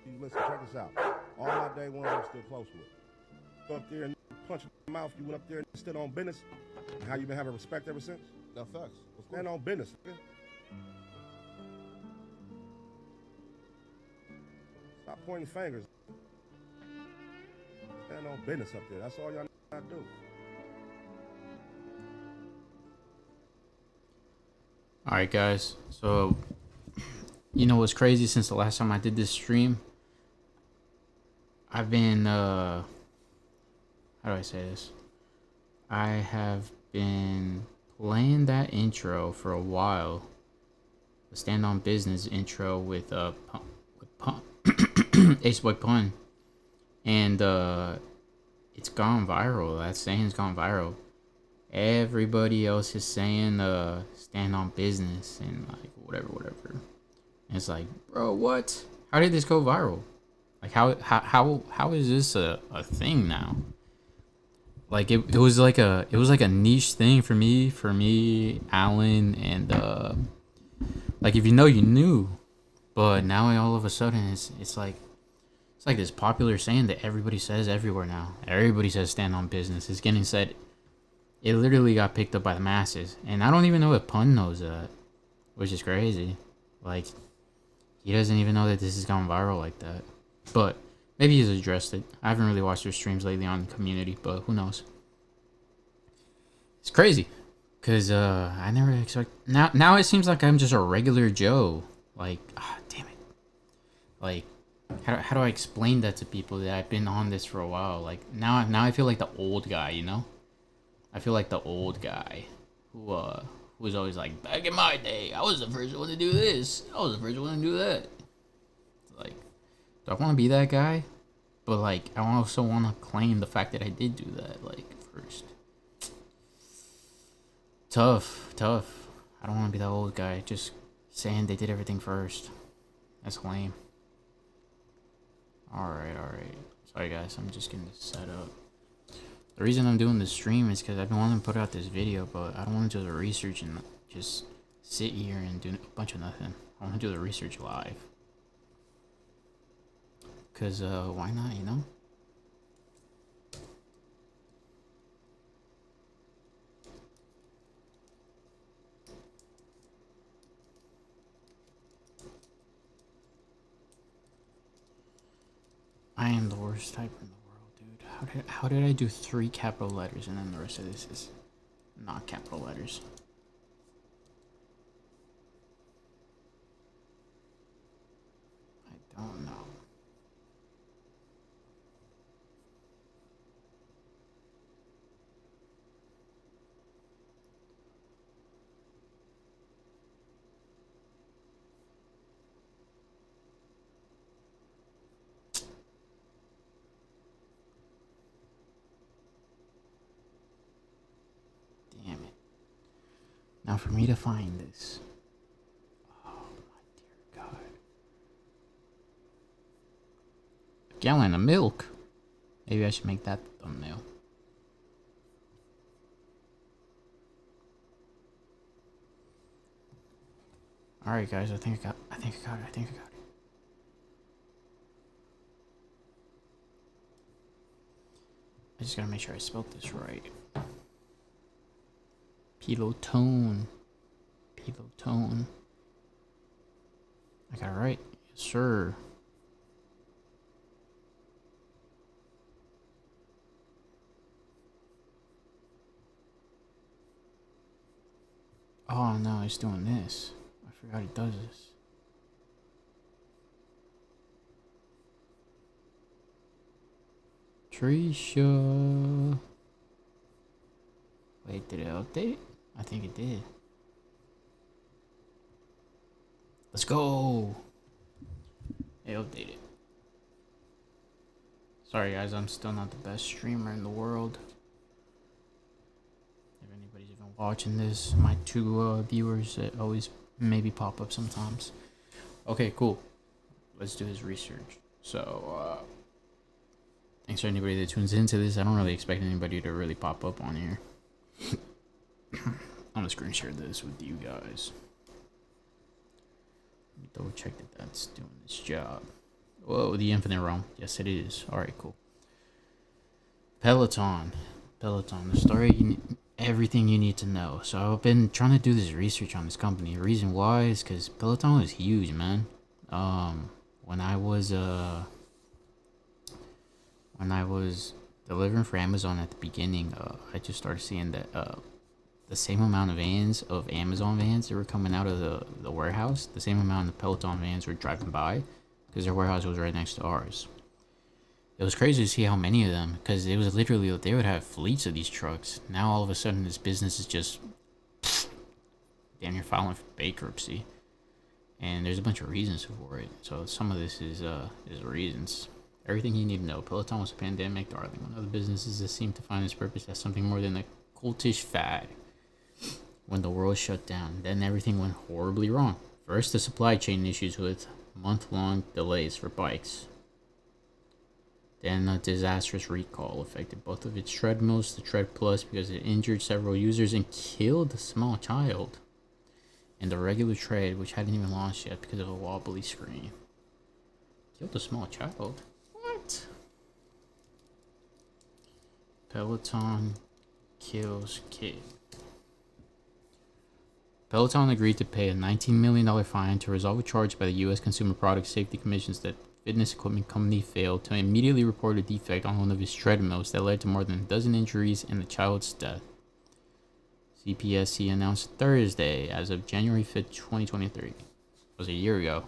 you listen, check this out. All my day ones I'm still close with. Go up there and punch in the mouth. You went up there and stood on business. And how you been having respect ever since? No facts. Stand on business. Nigga. Stop pointing fingers. Stand on business up there. That's all y'all not do. Alright guys, so you know what's crazy, since the last time I did this stream, I've been how do I say this? I have been playing that intro for a while. The Stand on Business intro with Ace Boy Pun. And it's gone viral. That saying's gone viral. Everybody else is saying stand on business and like whatever. And it's like, bro, what? How did this go viral? Like how is this a thing now? Like it was like a niche thing for me, Alan, and like if you know you knew. But now all of a sudden it's like this popular saying that everybody says everywhere now. Everybody says stand on business. It's getting said. It literally got picked up by the masses. And I don't even know if Pun knows that. Which is crazy. Like, he doesn't even know that this has gone viral like that. But maybe he's addressed it. I haven't really watched their streams lately on the community, but who knows. It's crazy. Because I never expect... Now it seems like I'm just a regular Joe. Like, damn it. Like, how do I explain that to people that I've been on this for a while? Like, now I feel like the old guy, you know? I feel like the old guy who was always like, back in my day, I was the first one to do this. I was the first one to do that. Like, do I want to be that guy? But like, I also want to claim the fact that I did do that, like, first. Tough. I don't want to be that old guy just saying they did everything first. That's lame. Alright. Sorry guys, I'm just getting this set up. The reason I'm doing this stream is because I've been wanting to put out this video, but I don't want to do the research and just sit here and do a bunch of nothing. I want to do the research live. Because, why not, you know? I am the worst typer in the world, dude. How did I do 3 capital letters and then the rest of this is not capital letters? I don't know. Now for me to find this. Oh my dear God. A gallon of milk. Maybe I should make that the thumbnail. Alright guys, I think I got it. I just gotta make sure I spelled this right. Peloton. I got it right. Yes, sir. Oh no, he's doing this. I forgot he does this. Trisha. Wait, did it update? I think it did. Let's go. It updated. Sorry guys, I'm still not the best streamer in the world. If anybody's even watching this, my 2 viewers that always maybe pop up sometimes. Okay, cool. Let's do his research. So, thanks for anybody that tunes into this. I don't really expect anybody to really pop up on here. I'm gonna screen share this with you guys. Let me double check that that's doing this job. Whoa, the Infinite Realm. Yes, it is. All right, cool. Peloton. Peloton. The story everything you need to know. So I've been trying to do this research on this company. The reason why is because Peloton is huge, man. When I was delivering for Amazon at the beginning, I just started seeing that the same amount of vans of Amazon vans that were coming out of the warehouse, the same amount of Peloton vans were driving by because their warehouse was right next to ours. It was crazy to see how many of them, because it was literally, they would have fleets of these trucks. Now all of a sudden this business is just damn near filing for bankruptcy. And there's a bunch of reasons for it. So some of this is reasons. Everything you need to know. Peloton was a pandemic darling. One of the businesses that seemed to find its purpose as something more than a cultish fad. When the world shut down, then everything went horribly wrong. First, the supply chain issues with month-long delays for bikes. Then a disastrous recall affected both of its treadmills, the Tread Plus, because it injured several users and killed a small child. And the regular Tread, which hadn't even launched yet because of a wobbly screen. Killed a small child? What? Peloton kills kid. Peloton agreed to pay a $19 million fine to resolve a charge by the U.S. Consumer Product Safety Commission that fitness equipment company failed to immediately report a defect on one of his treadmills that led to more than a dozen injuries and the child's death. CPSC announced Thursday, as of January 5th, 2023. It was a year ago.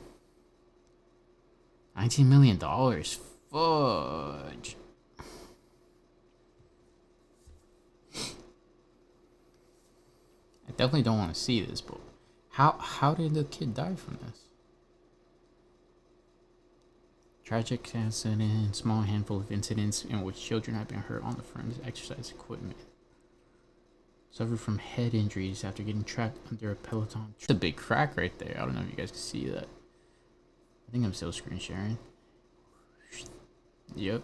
$19 million. Fudge. I definitely don't want to see this, but how did the kid die from this? Tragic accident, small handful of incidents in which children have been hurt on the firm's exercise equipment. Suffered from head injuries after getting trapped under a Peloton. It's a big crack right there. I don't know if you guys can see that. I think I'm still screen sharing. Yep.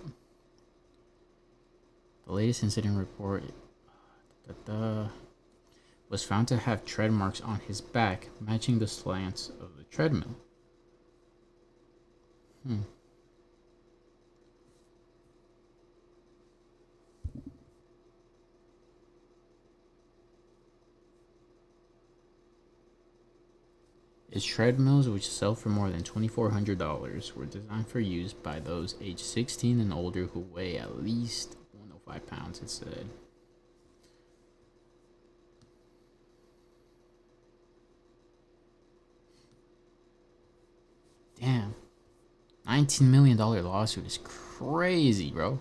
The latest incident report was found to have tread marks on his back, matching the slants of the treadmill. Its treadmills, which sell for more than $2,400, were designed for use by those aged 16 and older who weigh at least 105 pounds, it said. Damn. $19 million lawsuit is crazy, bro.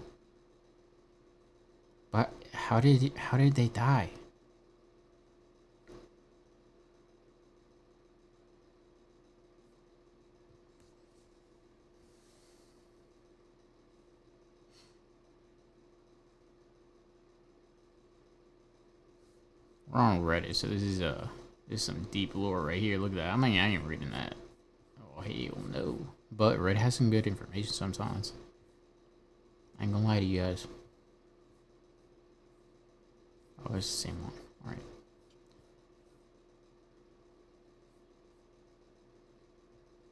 But how did they die? We're on Reddit, so this is some deep lore right here. Look at that. I ain't reading that. Oh hell no. But Reddit has some good information sometimes. I ain't gonna lie to you guys. Oh, it's the same one. Alright.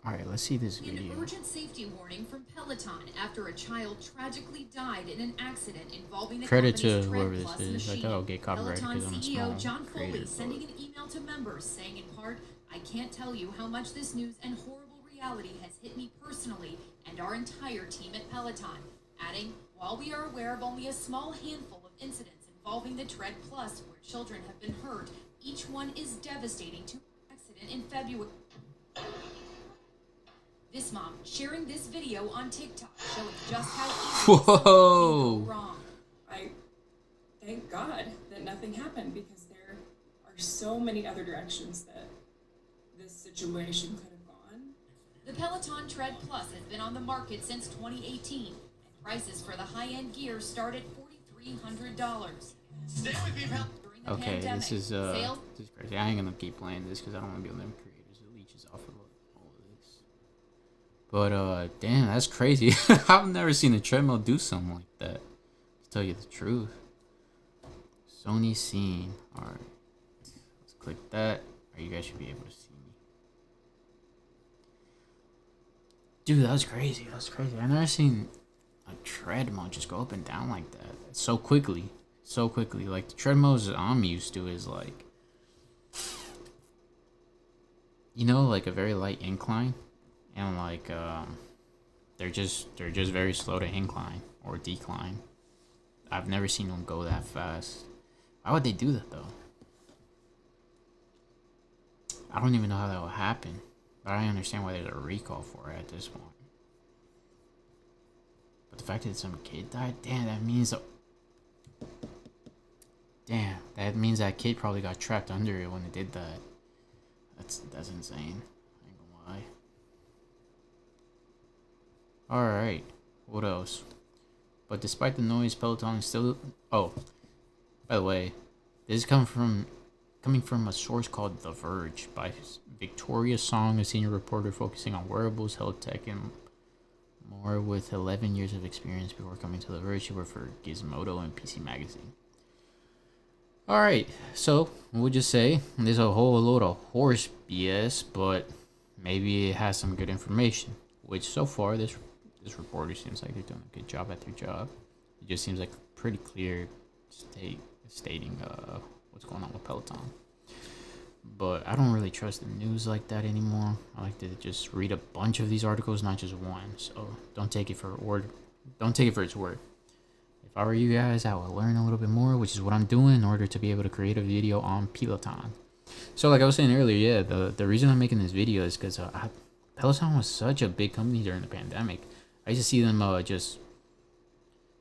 Alright, let's see this video. An urgent safety warning from Peloton after a child tragically died in an accident involving the Credit to company's whoever Tread this Plus is. machine. I thought I'll get copyrighted because I'm a CEO small John Foley creator, sending an email to members saying in part, "I can't tell you how much this news and horrible reality has hit me personally and our entire team at Peloton." Adding, "While we are aware of only a small handful of incidents involving the Tread Plus where children have been hurt, each one is devastating to an accident in February." This mom sharing this video on TikTok showing just how easy something can go wrong. I thank God that nothing happened because there are so many other directions that this situation could have gone. The Peloton Tread Plus has been on the market since 2018, and prices for the high-end gear start at $4,300. Stay with me, during the Okay, pandemic, this is crazy. I ain't gonna keep playing this because I don't want to be on them creators. It leeches off of all of this. But damn, that's crazy. I've never seen a treadmill do something like that. To tell you the truth. Sony scene. Alright. Let's click that. Or you guys should be able to see me. Dude, that was crazy. That was crazy. I've never seen a treadmill just go up and down like that so quickly. So quickly. Like, the treadmills I'm used to is like, you know, like a very light incline. And like, they're just very slow to incline or decline. I've never seen them go that fast. Why would they do that though? I don't even know how that will happen. But I understand why there's a recall for it at this point. But the fact that some kid died, damn, that means that kid probably got trapped under it when it did that. That's insane. I ain't gonna lie. Alright. What else? But despite the noise, Peloton is still... Oh, by the way, this is coming from a source called The Verge by Victoria Song, a senior reporter focusing on wearables, health tech, and more. With 11 years of experience before coming to The Verge, she worked for Gizmodo and PC Magazine. Alright, so we'll just say there's a whole load of horse BS, but maybe it has some good information. Which so far, this reporter seems like they're doing a good job at their job. It just seems like pretty clear stating what's going on with Peloton. But I don't really trust the news like that anymore. I like to just read a bunch of these articles, not just one. So don't take it for its word. If I were you guys, I would learn a little bit more, which is what I'm doing in order to be able to create a video on Peloton. So like I was saying earlier, yeah, the reason I'm making this video is because Peloton was such a big company during the pandemic. I used to see them just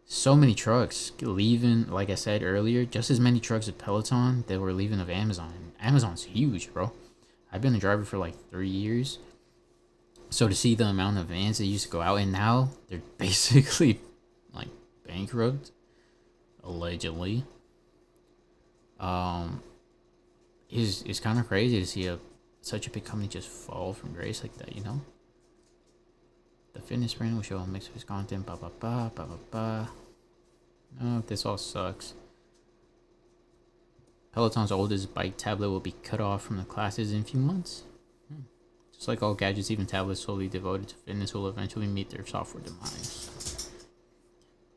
so many trucks leaving, like I said earlier, just as many trucks at Peloton that were leaving of Amazon. Amazon's huge, bro. I've been a driver for like 3 years. So to see the amount of vans that used to go out, and now they're basically like bankrupt, allegedly. It's kind of crazy to see such a big company just fall from grace like that, you know? The fitness brand will show a mix of his content, blah, blah, blah, blah, blah, blah. No, this all sucks. Peloton's oldest bike tablet will be cut off from the classes in a few months. Just like all gadgets, even tablets solely devoted to fitness will eventually meet their software demise.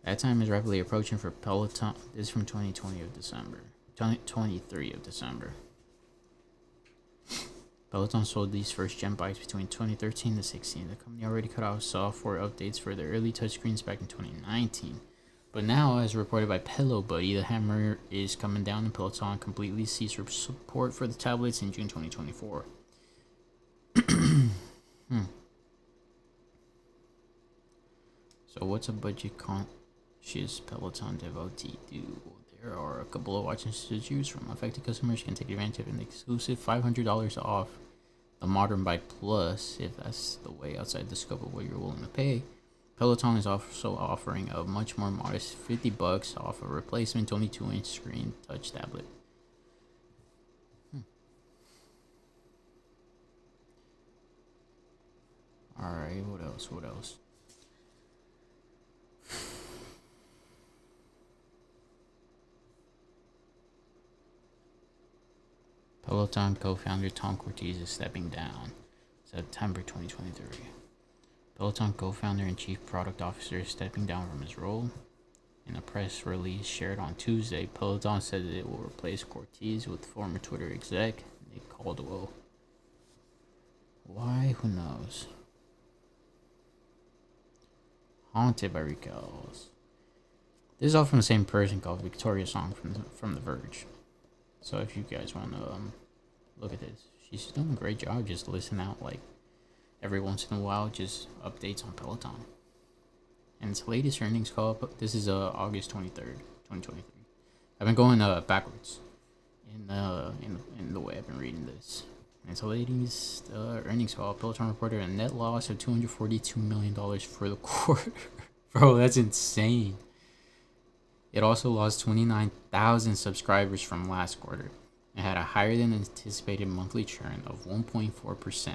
That time is rapidly approaching for Peloton. This is from 23 of December. Peloton sold these first gen bikes between 2013 to 16. The company already cut off software updates for their early touchscreens back in 2019. But now, as reported by Pillow Buddy, the hammer is coming down and Peloton completely ceased support for the tablets in June 2024. So what's a budget conscious Peloton devotee do? Well, there are a couple of options to choose from. Affected customers can take advantage of an exclusive $500 off the Modern Bike Plus, if that's the way outside the scope of what you're willing to pay. Peloton is also offering a much more modest $50 off a replacement 22-inch screen touch tablet. Alright, what else? Peloton co-founder Tom Cortez is stepping down. September 2023. Peloton co-founder and chief product officer is stepping down from his role. In a press release shared on Tuesday, Peloton said that it will replace Cortez with former Twitter exec Nick Caldwell. Why? Who knows? Haunted by recalls. This is all from the same person called Victoria Song from The Verge. So if you guys want to look at this, she's doing a great job just listing out like every once in a while just updates on Peloton. And its latest earnings call, this is August 23rd, 2023. I've been going backwards in the way I've been reading this. And its latest earnings call, Peloton reported a net loss of $242 million for the quarter. Bro, that's insane. It also lost 29,000 subscribers from last quarter and had a higher than anticipated monthly churn of 1.4%.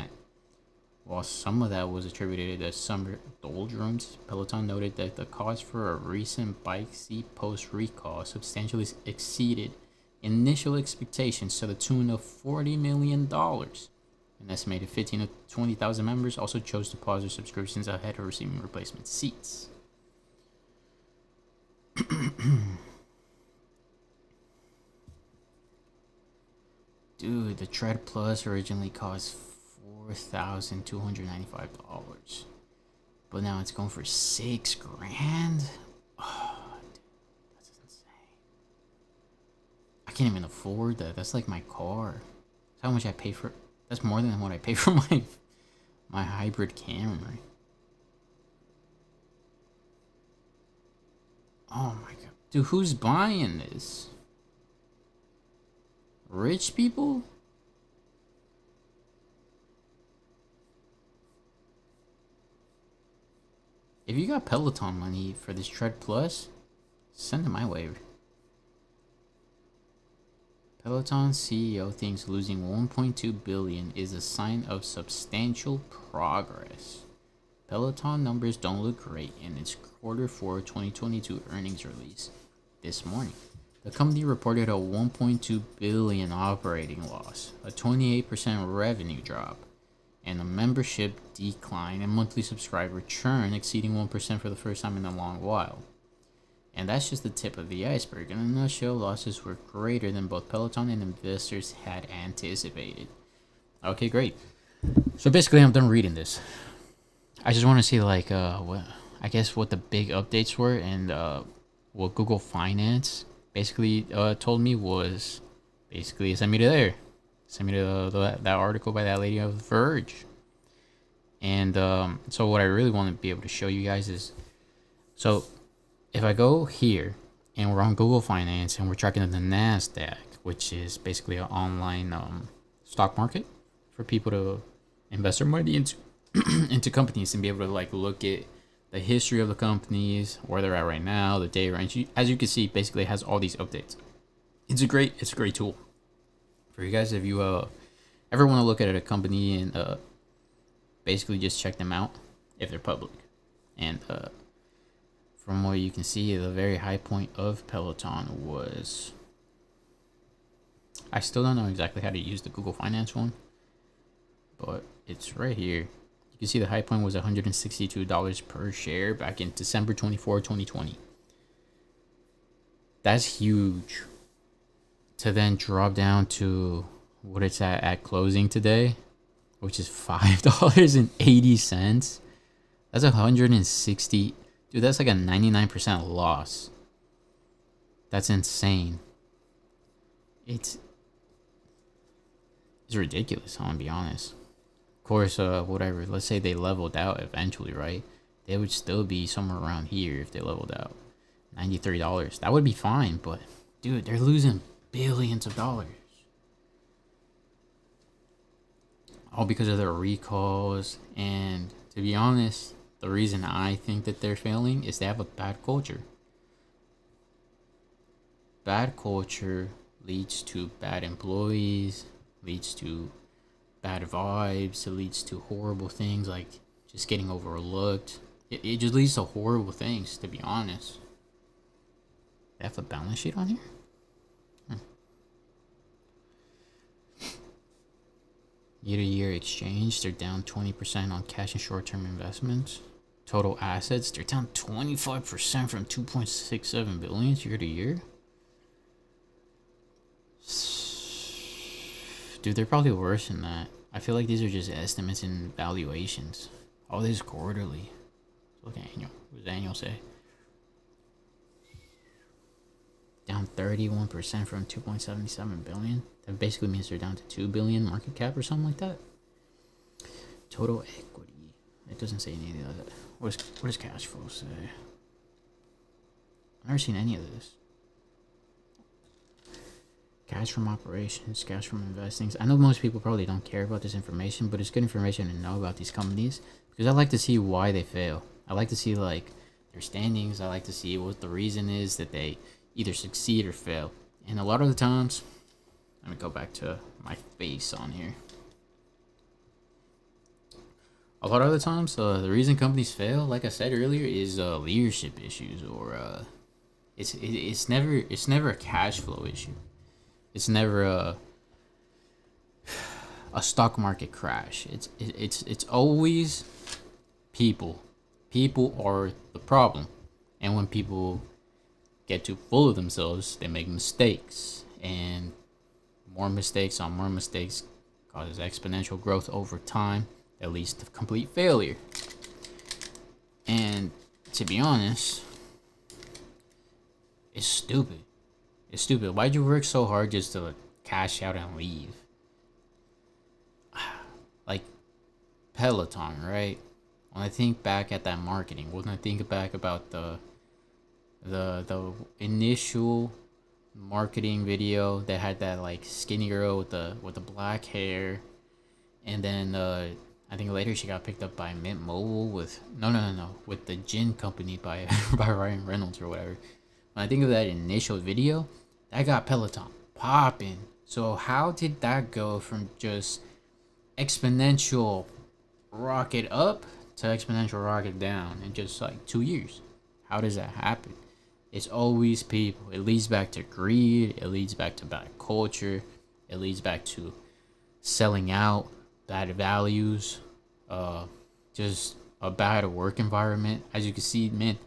While some of that was attributed to summer doldrums, Peloton noted that the cost for a recent bike seat post recall substantially exceeded initial expectations to the tune of $40 million. An estimated 15 to 20,000 members also chose to pause their subscriptions ahead of receiving replacement seats. Dude, the Tread Plus originally cost $4,295, but now it's going for $6,000. Oh, dude, that's insane. I can't even afford that. That's like my car. That's how much I pay for. That's more than what I pay for my hybrid Camry. Oh my god, dude, who's buying this? Rich people? If you got Peloton money for this Tread Plus, send it my way. Peloton CEO thinks losing $1.2 billion is a sign of substantial progress. Peloton numbers don't look great in its Q4 2022 earnings release this morning. The company reported a $1.2 billion operating loss, a 28% revenue drop, and a membership decline and monthly subscriber churn exceeding 1% for the first time in a long while. And that's just the tip of the iceberg. In a nutshell, losses were greater than both Peloton and investors had anticipated. Okay, great. So basically, I'm done reading this. I just want to see what the big updates were, and what Google Finance basically told me was basically send me to there. Send me to that article by that lady of The Verge. And so what I really want to be able to show you guys is, so if I go here and we're on Google Finance and we're tracking the NASDAQ, which is basically an online stock market for people to invest their money into into companies and be able to like look at the history of the companies, where they're at right now, the day range. As you can see, basically it has all these updates. It's a great tool for you guys if you ever want to look at a company and basically just check them out if they're public. And from what you can see, the very high point of Peloton was, I still don't know exactly how to use the Google Finance one, but it's right here. You can see the high point was $162 per share back in December 24, 2020. That's huge. To then drop down to what it's at closing today, which is $5.80. That's 160. Dude, that's like a 99% loss. That's insane. It's ridiculous, I'm gonna be honest. Of course, whatever, let's say they leveled out eventually, right? They would still be somewhere around here if they leveled out. $93. That would be fine, but dude, they're losing billions of dollars. All because of their recalls. And to be honest, the reason I think that they're failing is they have a bad culture. Bad culture leads to bad employees, leads to bad vibes, it leads to horrible things like just getting overlooked. It just leads to horrible things, to be honest. They have a balance sheet on here? Year-to-year exchange, they're down 20% on cash and short-term investments. Total assets, they're down 25% from 2.67 billion year-to-year. Dude, they're probably worse than that. I feel like these are just estimates and valuations. All this quarterly. Look at annual. What does annual say? Down 31% from 2.77 billion. That basically means they're down to 2 billion market cap or something like that. Total equity. It doesn't say any of that. What does cash flow say? I've never seen any of this. Cash from operations, cash from investing. I know most people probably don't care about this information, but it's good information to know about these companies because I like to see why they fail. I like to see like their standings. I like to see what the reason is that they either succeed or fail. And a lot of the times, let me go back to my face on here. A lot of the times, the reason companies fail, like I said earlier, is leadership issues, or it's never a cash flow issue. It's never a a stock market crash. It's always people. People are the problem. And when people get too full of themselves, they make mistakes. And more mistakes on more mistakes causes exponential growth over time that leads to complete failure. And to be honest, it's stupid. It's stupid. Why'd you work so hard just to cash out and leave? Like Peloton, right? When I think back at that marketing, when I think back about the initial marketing video that had that like skinny girl with the black hair, and then I think later she got picked up by Mint Mobile with with the gin company by by Ryan Reynolds or whatever. When I think of that initial video, that got Peloton popping. So how did that go from just exponential rocket up to exponential rocket down in just like 2 years? How does that happen? It's always people. It leads back to greed. It leads back to bad culture. It leads back to selling out, bad values, just a bad work environment. As you can see, man,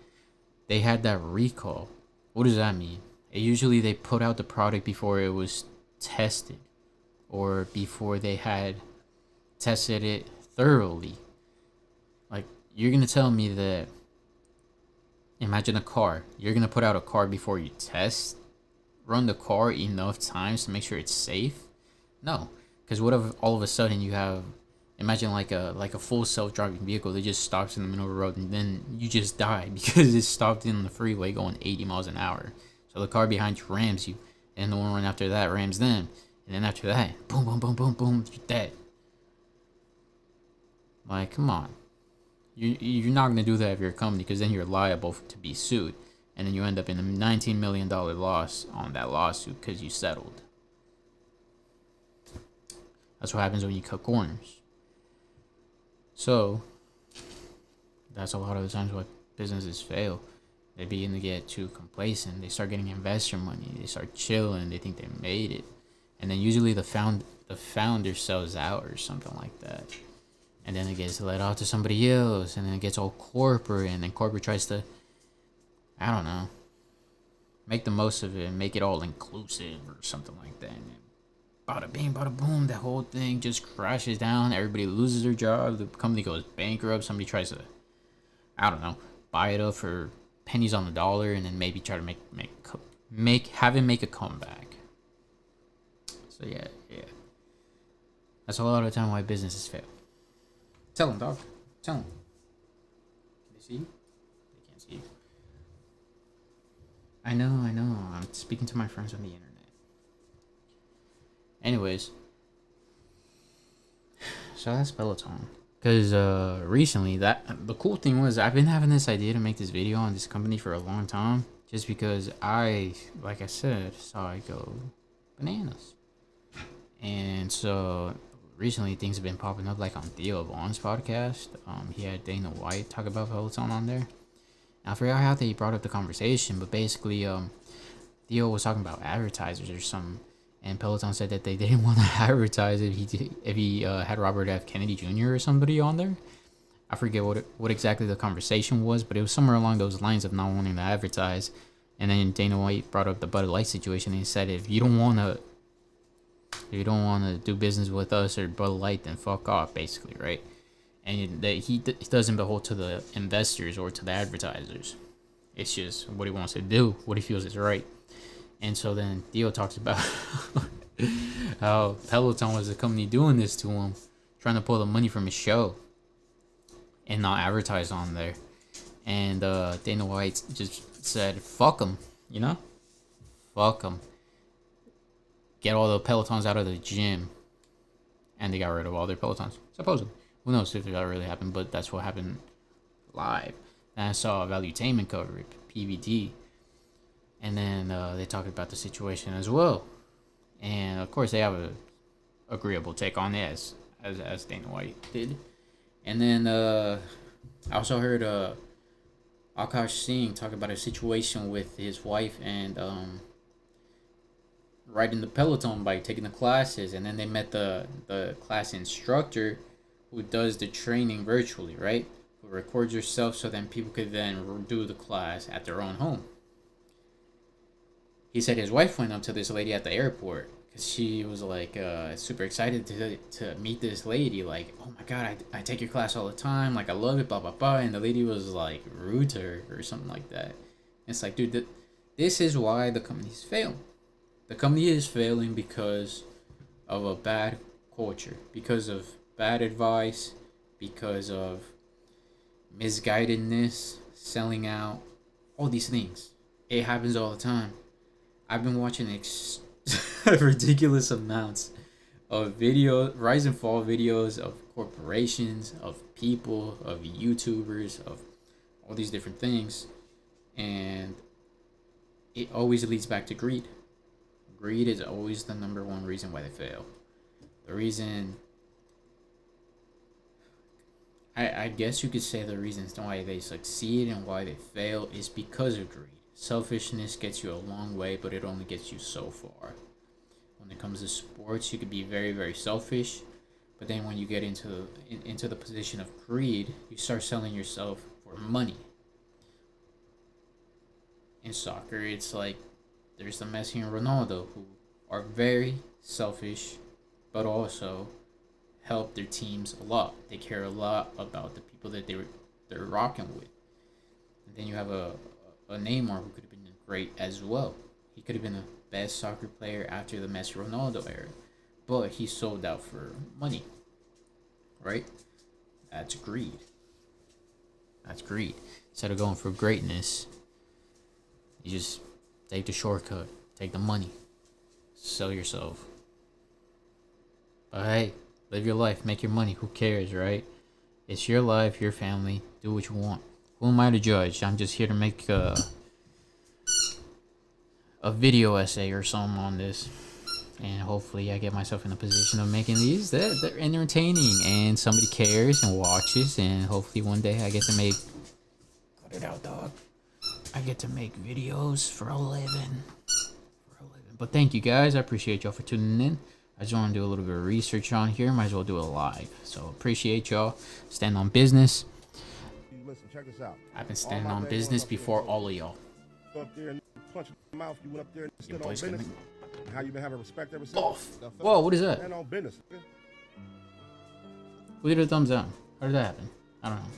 they had that recall. What does that mean? Usually they put out the product before it was tested or before they had tested it thoroughly. Like, you're going to tell me that, imagine a car. You're going to put out a car before you run the car enough times to make sure it's safe? No. Because what if all of a sudden you have, imagine like a full self-driving vehicle that just stops in the middle of the road and then you just die because it stopped in the freeway going 80 miles an hour. So the car behind you rams you, and the one after that rams them, and then after that, boom, boom, boom, boom, boom, you're dead. Like, come on. You're not going to do that if you're a company, because then you're liable to be sued. And then you end up in a $19 million loss on that lawsuit because you settled. That's what happens when you cut corners. So, that's a lot of the times why businesses fail. They begin to get too complacent. They start getting investor money. They start chilling. They think they made it. And then usually the founder sells out or something like that. And then it gets let off to somebody else. And then it gets all corporate. And then corporate tries to, I don't know, make the most of it and make it all inclusive or something like that. And bada bing, bada boom, the whole thing just crashes down. Everybody loses their job. The company goes bankrupt. Somebody tries to, I don't know, buy it up for pennies on the dollar, and then maybe try to have it make a comeback. So yeah. That's a lot of the time why businesses fail. Tell them, dog. Tell them. Can they see you? They can't see you. I know. I'm speaking to my friends on the internet. Anyways, so that's Peloton. Because recently, the cool thing was I've been having this idea to make this video on this company for a long time. Just because like I said, saw it go bananas. And so recently things have been popping up, like on Theo Vaughn's podcast. He had Dana White talk about Peloton on there. And I forgot how they brought up the conversation, but basically Theo was talking about advertisers or something. And Peloton said that they didn't want to advertise if he had Robert F. Kennedy Jr. or somebody on there. I forget what exactly the conversation was, but it was somewhere along those lines of not wanting to advertise. And then Dana White brought up the Bud Light situation, and he said, if you don't want to do business with us or Bud Light, then fuck off, basically, right? And that he doesn't behold to the investors or to the advertisers. It's just what he wants to do, what he feels is right. And so then Theo talks about how Peloton was the company doing this to him, trying to pull the money from his show and not advertise on there. And Dana White just said, fuck them, you know? Fuck them. Get all the Pelotons out of the gym. And they got rid of all their Pelotons, supposedly. Who knows if that really happened, but that's what happened live. And I saw a Valuetainment cover it, PVD. And then they talked about the situation as well. And of course they have a agreeable take on it as Dana White did. And then I also heard Akash Singh talk about a situation with his wife and riding the Peloton bike, taking the classes, and then they met the class instructor who does the training virtually, right? Who records yourself so then people could then do the class at their own home. He said his wife went up to this lady at the airport because she was like super excited to meet this lady. Like, oh my god, I take your class all the time. Like, I love it, blah, blah, blah. And the lady was like rude to her or something like that. It's like, dude, this is why the company's failing. The company is failing because of a bad culture, because of bad advice, because of misguidedness, selling out, all these things. It happens all the time. I've been watching ridiculous amounts of rise and fall videos of corporations, of people, of YouTubers, of all these different things, and it always leads back to greed. Greed is always the number one reason why they fail. The reason, I guess you could say the reasons why they succeed and why they fail is because of greed. Selfishness gets you a long way, but it only gets you so far. When it comes to sports, you could be very, very selfish, but then when you get into the position of greed, you start selling yourself for money. In soccer, it's like there's the Messi and Ronaldo who are very selfish, but also help their teams a lot. They care a lot about the people that they're rocking with. And then you have a Neymar who could have been great as well. He could have been the best soccer player after the Messi Ronaldo era, but he sold out for money. Right? That's greed. That's greed. Instead of going for greatness, you just take the shortcut, take the money, sell yourself. But hey, live your life, make your money. Who cares, right? It's your life, your family. Do what you want. Who am I to judge? I'm just here to make a video essay or something on this, and hopefully I get myself in a position of making these that they're entertaining and somebody cares and watches, and hopefully one day I get to make. Cut it out, dog. I get to make videos for a living. But thank you guys. I appreciate y'all for tuning in. I just want to do a little bit of research on here. Might as well do it live. So appreciate y'all. Stand on business. Listen, check this out. I've been standing on business before all of y'all. Go up there and punch in the mouth. You went up there and stood on boys business. coming. How you been having respect ever since? Off. Whoa, what is that? Stand on business. Who did a thumbs down? How did that happen? I don't know.